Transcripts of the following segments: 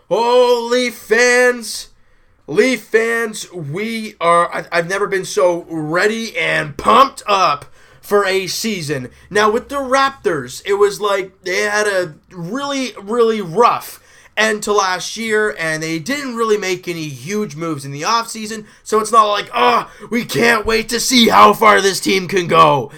Oh, Leaf fans, I've never been so ready and pumped up for a season. Now, with the Raptors, it was like they had a really, really rough end to last year, and they didn't really make any huge moves in the offseason, so it's not like, we can't wait to see how far this team can go.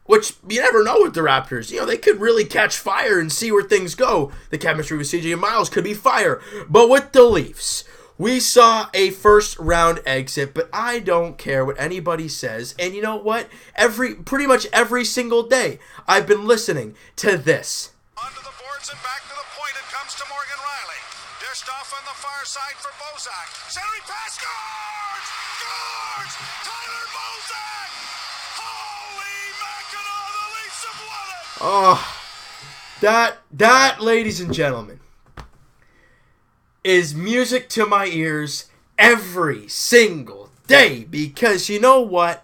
Which, you never know with the Raptors. They could really catch fire and see where things go. The chemistry with CJ and Miles could be fire. But with the Leafs, we saw a first-round exit, but I don't care what anybody says. And you know what? Pretty much every single day, I've been listening to this. Onto the boards and back to the point. It comes to Morgan Riley. Dished off on the far side for Bozak. Centering pass, scores! Scores! Tyler Bozak! Holy Mackinac, the Leafs have won it! That, ladies and gentlemen, is music to my ears every single day, because you know what?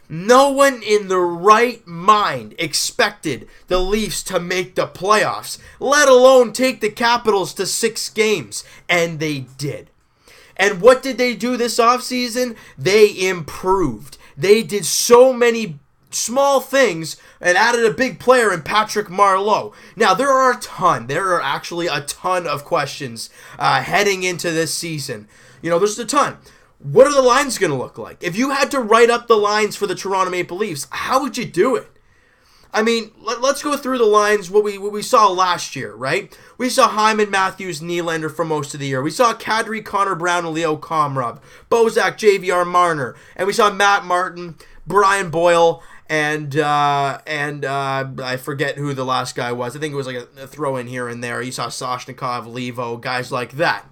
No one in the right mind expected the Leafs to make the playoffs, let alone take the Capitals to 6 games, and they did. And what did they do this offseason? They improved. They did so many small things and added a big player in Patrick Marleau. Now, there are actually a ton of questions heading into this season. There's a ton. What are the lines going to look like? If you had to write up the lines for the Toronto Maple Leafs, how would you do it? I mean, let's go through the lines, what we saw last year, right? We saw Hyman, Matthews, Nylander for most of the year. We saw Kadri, Connor Brown, and Leo Komarov, Bozak, JVR, Marner, and we saw Matt Martin, Brian Boyle, and I forget who the last guy was. I think it was like a throw in here and there. You saw Soshnikov, Levo, guys like that.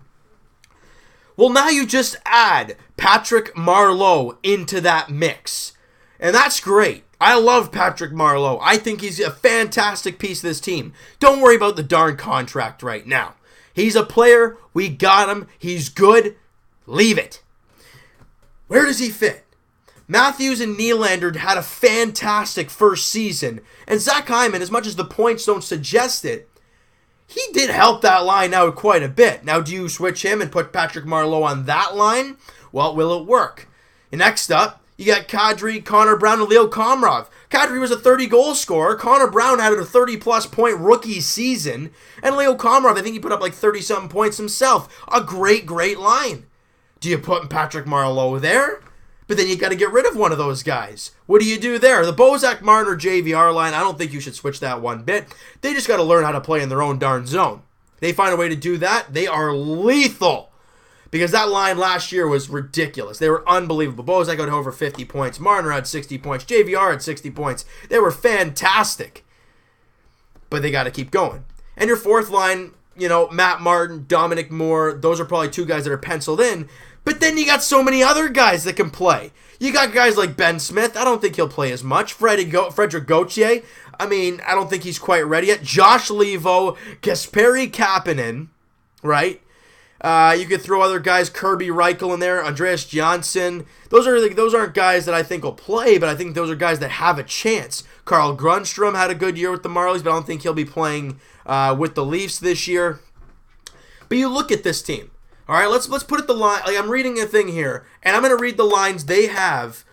Well, now you just add Patrick Marleau into that mix. And that's great. I love Patrick Marleau. I think he's a fantastic piece of this team. Don't worry about the darn contract right now. He's a player. We got him. He's good. Leave it. Where does he fit? Matthews and Nylander had a fantastic first season. And Zach Hyman, as much as the points don't suggest it, he did help that line out quite a bit. Now, do you switch him and put Patrick Marleau on that line? Well, will it work? And next up, you got Kadri, Connor Brown, and Leo Komarov. Kadri was a 30-goal scorer. Connor Brown had a 30-plus point rookie season. And Leo Komarov, I think he put up like 30-something points himself. A great, great line. Do you put Patrick Marleau there? But then you got to get rid of one of those guys. What do you do there? The Bozak, Marner, JVR line, I don't think you should switch that one bit. They just got to learn how to play in their own darn zone. They find a way to do that, they are lethal. Because that line last year was ridiculous. They were unbelievable. Bozak had over 50 points. Marner had 60 points. JVR had 60 points. They were fantastic. But they got to keep going. And your fourth line, Matt Martin, Dominic Moore, those are probably 2 guys that are penciled in. But then you got so many other guys that can play. You got guys like Ben Smith. I don't think he'll play as much. Frederick Gauthier. I don't think he's quite ready yet. Josh Levo, Kasperi Kapanen, right? You could throw other guys, Kirby Reichel in there, Andreas Johnson. Those aren't guys that I think will play, but I think those are guys that have a chance. Carl Grundstrom had a good year with the Marlies, but I don't think he'll be playing with the Leafs this year. But you look at this team. All right, let's put it the line. Like, I'm reading a thing here, and I'm going to read the lines they have,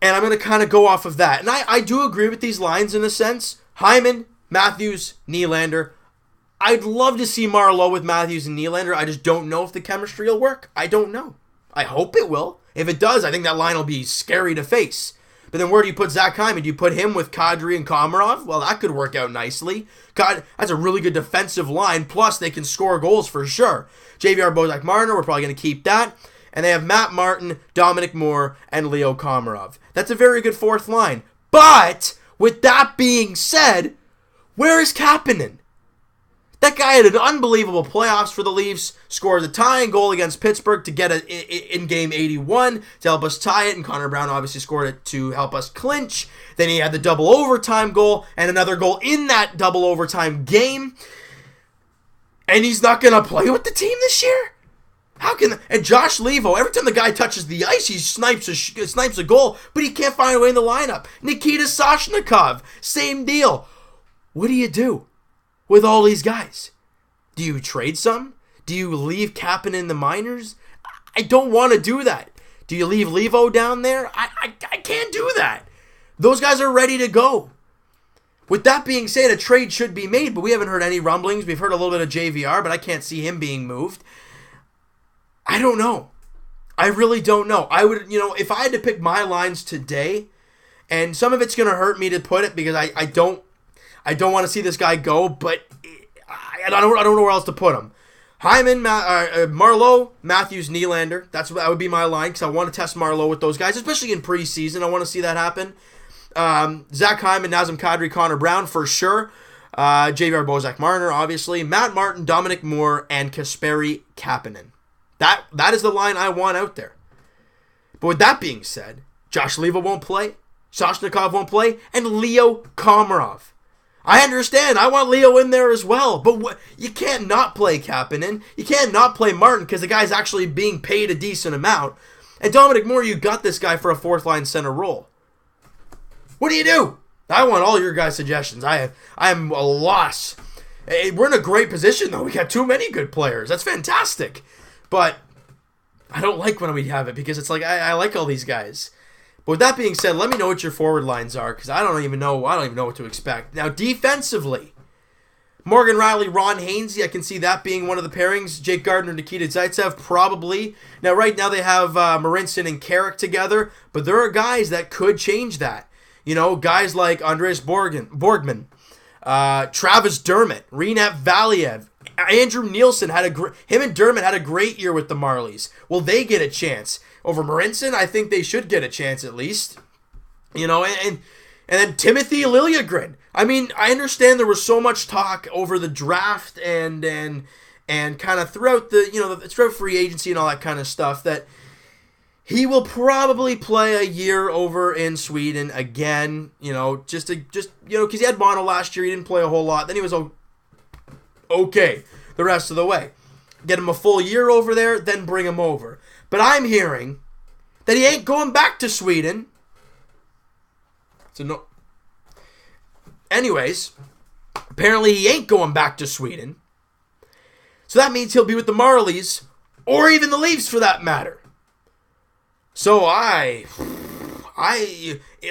and I'm going to kind of go off of that. And I do agree with these lines in a sense. Hyman, Matthews, Nylander. I'd love to see Marleau with Matthews and Nylander. I just don't know if the chemistry will work. I don't know. I hope it will. If it does, I think that line will be scary to face. But then where do you put Zach Hyman? Do you put him with Kadri and Komarov? Well, that could work out nicely. That's a really good defensive line. Plus, they can score goals for sure. JVR, Bozak, Marner, we're probably going to keep that. And they have Matt Martin, Dominic Moore, and Leo Komarov. That's a very good fourth line. But, with that being said, where is Kapanen? That guy had an unbelievable playoffs for the Leafs, scored the tying goal against Pittsburgh to get it in game 81 to help us tie it, and Connor Brown obviously scored it to help us clinch. Then he had the double overtime goal and another goal in that double overtime game. And he's not going to play with the team this year? And Josh Levo, every time the guy touches the ice, he snipes a goal, but he can't find a way in the lineup. Nikita Soshnikov, same deal. What do you do with all these guys? Do you trade some? Do you leave Kapanen in the minors? I don't want to do that. Do you leave Levo down there? I can't do that. Those guys are ready to go. With that being said, a trade should be made, but we haven't heard any rumblings. We've heard a little bit of JVR, but I can't see him being moved. I don't know. I really don't know. I would, if I had to pick my lines today, and some of it's going to hurt me to put it because I don't want to see this guy go, but I don't know where else to put him. Hyman, Marleau, Matthews, Nylander. That would be my line because I want to test Marleau with those guys, especially in preseason. I want to see that happen. Zach Hyman, Nazem Kadri, Connor Brown for sure. JVR, Bozak, Marner, obviously. Matt Martin, Dominic Moore, and Kasperi Kapanen. That is the line I want out there. But with that being said, Josh Leiva won't play, Soshnikov won't play, and Leo Komarov. I understand. I want Leo in there as well. But you can't not play Kapanen. You can't not play Martin because the guy's actually being paid a decent amount. And Dominic Moore, you got this guy for a fourth-line center role. What do you do? I want all your guys' suggestions. I am a loss. We're in a great position, though. We got too many good players. That's fantastic. But I don't like when we have it because it's like I like all these guys. But with that being said, let me know what your forward lines are because I don't even know what to expect. Now, defensively, Morgan Rielly, Ron Hainsey, I can see that being one of the pairings. Jake Gardiner, Nikita Zaitsev, probably. Now, right now they have Marincin and Carrick together, but there are guys that could change that. Guys like Andreas Borgman, Travis Dermott, Renat Valiev, Andrew Nielsen him and Dermott had a great year with the Marlies. Will they get a chance? Over Marincin, I think they should get a chance at least. And then Timothy Liljegren. I mean, I understand there was so much talk over the draft and kind of throughout throughout free agency and all that kind of stuff that he will probably play a year over in Sweden again. Just because he had mono last year, he didn't play a whole lot. Then he was okay the rest of the way. Get him a full year over there, then bring him over. But I'm hearing that he ain't going back to Sweden. So no. Anyways, apparently he ain't going back to Sweden. So that means he'll be with the Marlies, or even the Leafs for that matter. So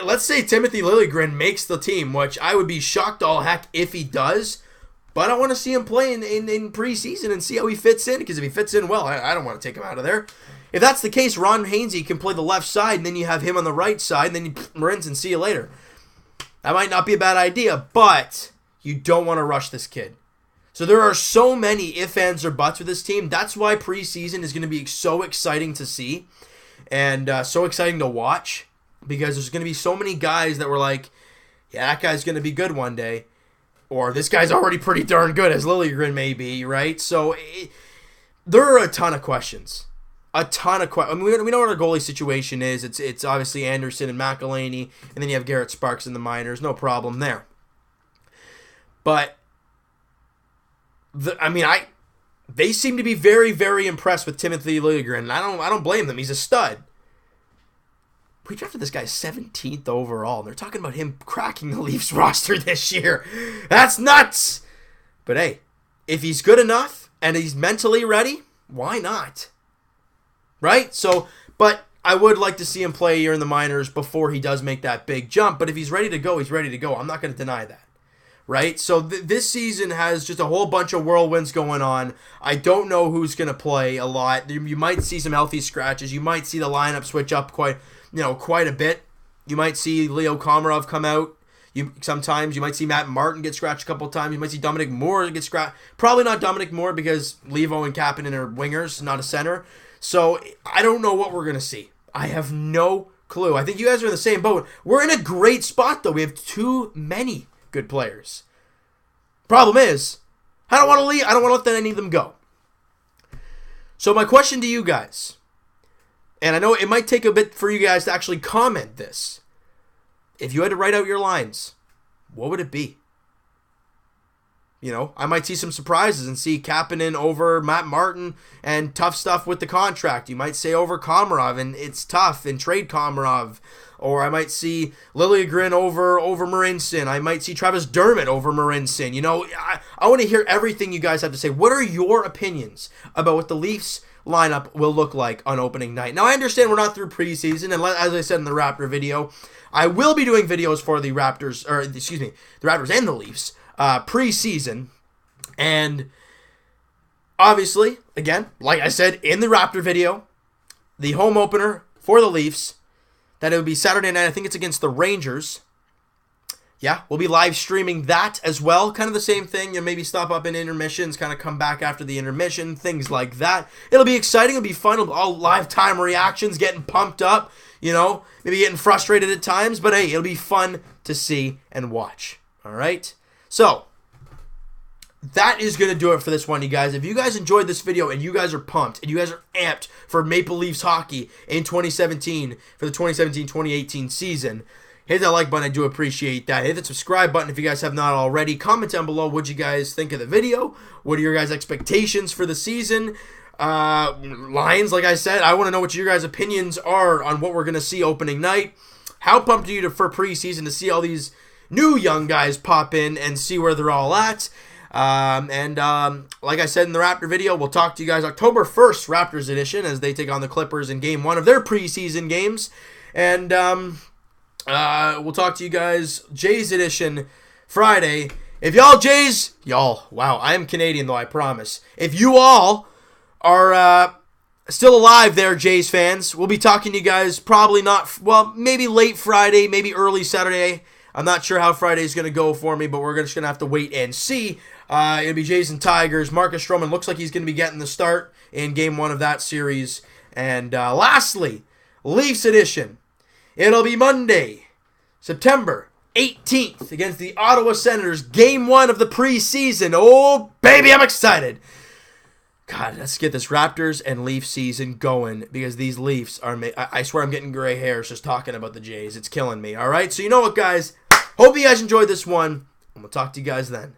let's say Timothy Liljegren makes the team, which I would be shocked all heck if he does. But I want to see him play in preseason and see how he fits in, because if he fits in well, I don't want to take him out of there. If that's the case, Ron Hainsey can play the left side, and then you have him on the right side, and then you Marins and see you later. That might not be a bad idea, but you don't want to rush this kid. So there are so many ifs, ands, or buts with this team. That's why preseason is going to be so exciting to see and so exciting to watch, because there's going to be so many guys that were like, yeah, that guy's going to be good one day. Or this guy's already pretty darn good, as Liljegren may be, right? So there are a ton of questions. A ton of questions. I mean, we know what our goalie situation is. It's obviously Anderson and McElhaney, and then you have Garrett Sparks in the minors. No problem there. But they seem to be very, very impressed with Timothy Liljegren, and I don't blame them. He's a stud. We drafted this guy 17th overall, and they're talking about him cracking the Leafs roster this year. That's nuts! But hey, if he's good enough and he's mentally ready, why not? Right? So, but I would like to see him play here in the minors before he does make that big jump. But if he's ready to go, he's ready to go. I'm not going to deny that. Right? So this season has just a whole bunch of whirlwinds going on. I don't know who's going to play a lot. You might see some healthy scratches. You might see the lineup switch up quite a bit. You might see Leo Komarov come out. Sometimes you might see Matt Martin get scratched a couple of times. You might see Dominic Moore get scratched. Probably not Dominic Moore because Levo and Kapanen are wingers, not a center. So I don't know what we're going to see. I have no clue. I think you guys are in the same boat. We're in a great spot, though. We have too many good players. Problem is, I don't want to let any of them go. So my question to you guys, and I know it might take a bit for you guys to actually comment this. If you had to write out your lines, what would it be? I might see some surprises and see Kapanen over Matt Martin and tough stuff with the contract. You might say over Komarov and it's tough and trade Komarov. or I might see Liljegren over Marinson. I might see Travis Dermott over Marinson. You know, I want to hear everything you guys have to say. What are your opinions about what the Leafs lineup will look like on opening night? Now, I understand we're not through preseason, and as I said in the Raptor video, I will be doing videos for the Raptors, the Raptors and the Leafs preseason, and obviously, again, like I said in the Raptor video, the home opener for the Leafs, that it would be Saturday night. I think it's against the Rangers. Yeah, we'll be live streaming that as well. Kind of the same thing. You'll maybe stop up in intermissions, kind of come back after the intermission, things like that. It'll be exciting. It'll be fun. All live time reactions, getting pumped up, you know, maybe getting frustrated at times. But hey, it'll be fun to see and watch. All right? So, that is going to do it for this one, you guys. If you guys enjoyed this video and you guys are pumped and you guys are amped for Maple Leafs hockey in 2017, for the 2017-2018 season, hit that like button. I do appreciate that. Hit the subscribe button if you guys have not already. Comment down below what you guys think of the video. What are your guys' expectations for the season? Lions, like I said, I want to know what your guys' opinions are on what we're going to see opening night. How pumped are you for preseason to see all these new young guys pop in and see where they're all at? Like I said in the Raptor video, we'll talk to you guys October 1st, Raptors edition, as they take on the Clippers in Game 1 of their preseason games. And we'll talk to you guys Jays edition Friday. If wow, I am Canadian though, I promise. If you all are still alive there, Jays fans, we'll be talking to you guys probably maybe late Friday, maybe early Saturday. I'm not sure how Friday's going to go for me, but we're just going to have to wait and see. It'll be Jays and Tigers. Marcus Stroman looks like he's going to be getting the start in Game 1 of that series. And lastly, Leafs edition. It'll be Monday, September 18th against the Ottawa Senators. Game 1 of the preseason. Oh, baby, I'm excited. God, let's get this Raptors and Leafs season going, because these Leafs are... I swear I'm getting gray hairs just talking about the Jays. It's killing me, all right? So you know what, guys? Hope you guys enjoyed this one, and we'll talk to you guys then.